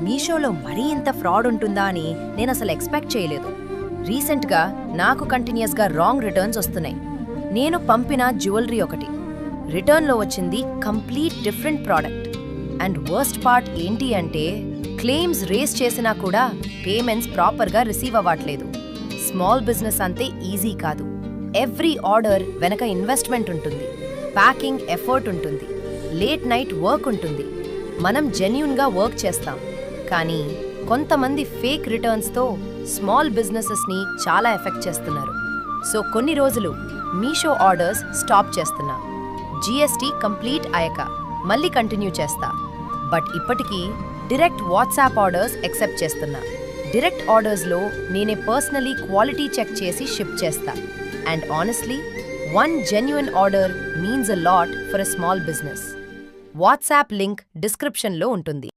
మీషోలో మరీ ఇంత ఫ్రాడ్ ఉంటుందా అని నేను అసలు ఎక్స్పెక్ట్ చేయలేదు. రీసెంట్గా నాకు కంటిన్యూస్గా రాంగ్ రిటర్న్స్ వస్తున్నాయి. నేను పంపిన జ్యువెలరీ ఒకటి, రిటర్న్లో వచ్చింది complete different product. And worst part ఏంటి అంటే క్లెయిమ్స్ రేస్ చేసినా కూడా పేమెంట్స్ ప్రాపర్గా రిసీవ్ అవ్వట్లేదు. స్మాల్ బిజినెస్ అంతే ఈజీ కాదు. ఎవ్రీ ఆర్డర్ వెనక ఇన్వెస్ట్మెంట్ ఉంటుంది, ప్యాకింగ్ ఎఫర్ట్ ఉంటుంది, లేట్ నైట్ వర్క్ ఉంటుంది. మనం జెన్యూన్గా వర్క్ చేస్తాం, కానీ కొంతమంది ఫేక్ రిటర్న్స్తో స్మాల్ బిజినెసెస్ని చాలా ఎఫెక్ట్ చేస్తున్నారు. సో కొన్ని రోజులు మీషో ఆర్డర్స్ స్టాప్ చేస్తున్నా. జీఎస్టీ కంప్లీట్ అయ్యాక మళ్ళీ కంటిన్యూ చేస్తా. బట్ ఇప్పటికీ డైరెక్ట్ వాట్సాప్ ఆర్డర్స్ యాక్సెప్ట్ చేస్తున్నా. డైరెక్ట్ ఆర్డర్స్లో నేనే పర్సనలీ క్వాలిటీ చెక్ చేసి షిప్ చేస్తా. And honestly, one genuine order means a lot for a small business. WhatsApp link డిస్క్రిప్షన్లో ఉంటుంది.